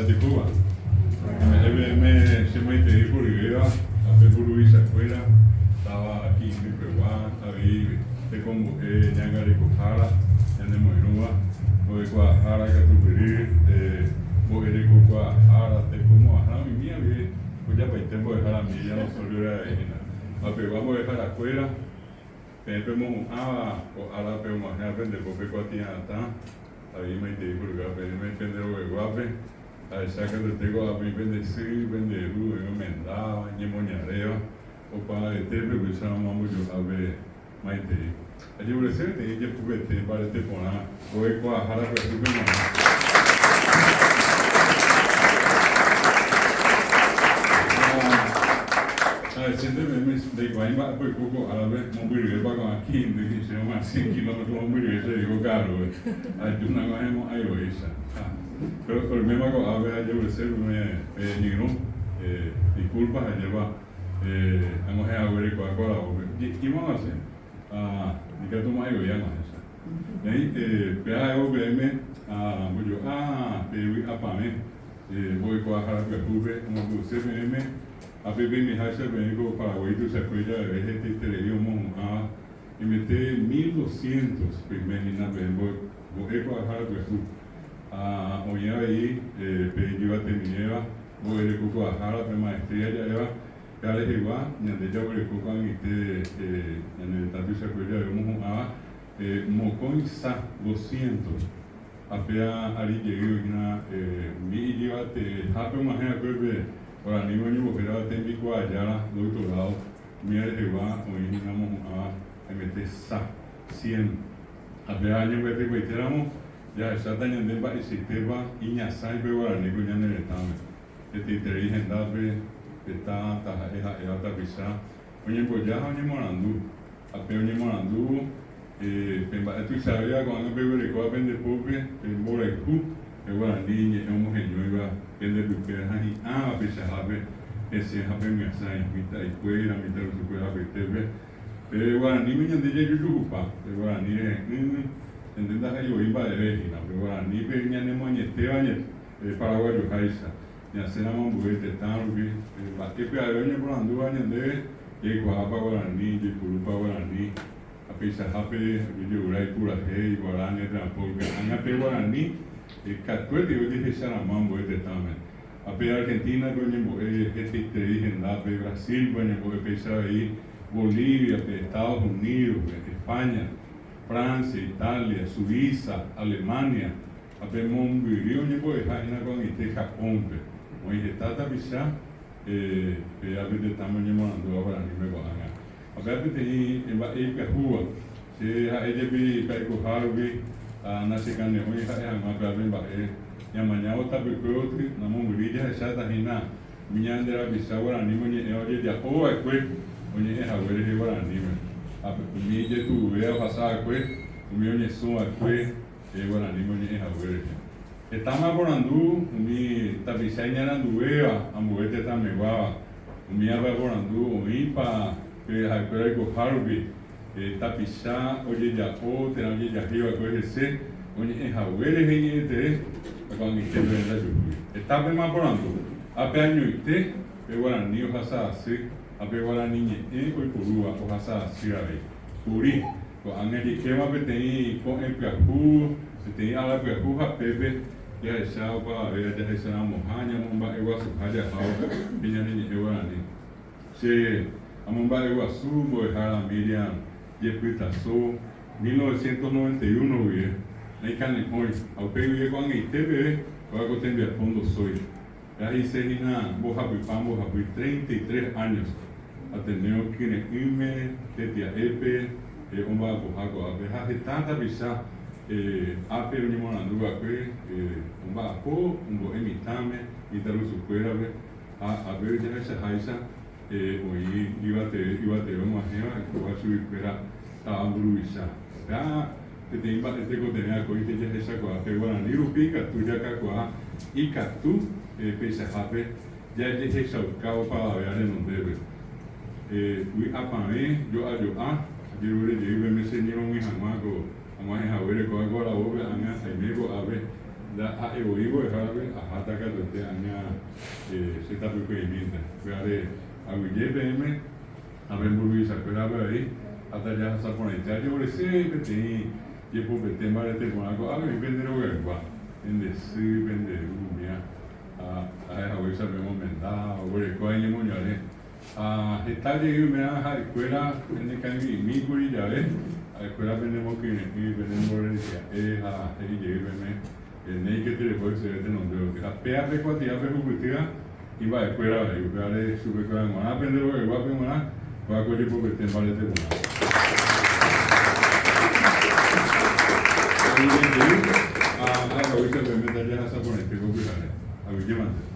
de Cuba. Me se me te por idea, a ver por Luis afuera, estaba aquí en Peruá, ahí te convoqué, ya en Cojara, ya en Moirúa, voy a Guajara, que tu pedir, voy a Guajara, te como a mi mía, pues ya para el tiempo de dejar a mí, ya no solo era ahí, a Perú vamos a dejar afuera, pero ahora pero más a aprender porque cuatía está, ahí me te digo que me depende de guape. A saca de tego a mim vende si vende ru eu mendava nyemonhareo o para de tebe que chama mamu jo ave mai te a je você tem que aproveitar para te pôr o eco a hara para tu bem sente mesmo de vai vai por pouco a ver mobile vai com aqui de se uma 5 km mobile se digo caro a tu não vai mo aí hoje pero el mismo a ver yo me digo disculpas a llevar hemos a ver con agora y vamos a hacer ni que tú más yo ya más aí pega eu bem muito pevi apa me voy com a cara que tuve como você me a bebê me racha bem com para o itu se cuida de gente televisão e meter 1200 primeiro na bem vou com a cara que tuve hoy ahí pedí a terminar voy a Guadalajara de maestría ya les digo ya de ya voy a Cuba en el tanto se acuerda de un mocón sa 200 apenas ali llegué mi lleva te hape más en el para ni bueno porque era técnico allá doctorado mira les digo hoy vamos a meter sa 100 apenas año que te cuestionamos ya está teniendo el sistema y ya sabe ahora ni con ya en el estado este inteligente está esta pisa oye pues ya hoy morando apenas hoy morando tú sabías cuando me veo que vende pobre en Borecu ahora niña es un genio iba vende tu que ahí pisa sabe ese sabe me sabe mitad y fuera mitad su fuera pero ahora ni me entiende yo yupa ahora ni entendás ahí voy para de vegina pero ahora ni peña ni moñete paraguayo jaisa ya se llama un buete tan que que pero yo por andu año de que guapa ahora ni de purupa ahora ni a pesar hape video urai pura hey guarani transporte anga pe guarani catuete yo dije sana mambo este también a pe Argentina coño este te dije nada pe Brasil coño porque pesaba ahí Bolivia Estados Unidos España Francia, Italia, Suiza, Alemania, abbiamo un milione poi con il Japón, poi è stata vista e avete también mandando ahora ni me van a ver te en va el Cuba se ha ella vi kai ko harbi na se kan ne hoy ha ma ka ben ba ya mañana otra pecote na mo murilla esa ta hina miñandera bisawara ni mo ni e oye ya o e kwe oye e ha wele he wara ni me mi je tu vea pasar pues mi oye son pues bueno ni mo ni ha ver estamos borando mi tapizaña na duea ambuete ta me va mi aba borando mi pa que ha pero ko harbi tapiza oye ya o te na ya arriba pues ese oye ha ver he te con mi que venda yo estamos más borando a peño ite bueno ni o pasa así ape wala niñe ko kurua o hasa sirai kuri ko angeli kema petei ko empiaku petei ala piaku ha pepe ya esa pa ya de esa mohanya momba ewa su haja hao pinya ni ewa ni se amomba ewa su mo hala Miriam yepita so 1991 vie nei kane hoy au pe vie ko angi tebe ko ko tembia fondo soy ya hice hina boja pipambo ha 33 años ateneo kine ime ketia epe omba bohago ape ha tanta bisa ape ni mona nduga kwe omba ko umbo emitame itaru su fuera be a ver ya esa haisa hoy iba te vamos a llevar ko va su fuera ta ambruisa ya te imba te ko tenía ko ite ya esa ko ape wana ni rupika tu ya ka ko ikatu pesa hape ya je esa ka pa ya ne no debe we apame yo de me señor mi hamago ama ha wele ko agora obe anga sai me go ave da eu vivo jarabe a hata ka te anya se ta pe minta pare a UGBM a membru isa pera aí ata ya sa pone ya yo le se pe te ye po pe te mare te con algo a me vende lo que va en de se vende mia a isa me momenta o le ko ni mo nyale está de me a escuela en el cambio mi curi ya a escuela vendemos que ni vendemos a UGBM nei che te le puoi essere non devo dire per quanti ha per pubblica in vai quella vai per su per quella ma prendere voi va per una va con il pubblico te vale te una a la vuelta per mettere la saponetta con quella a vi chiamate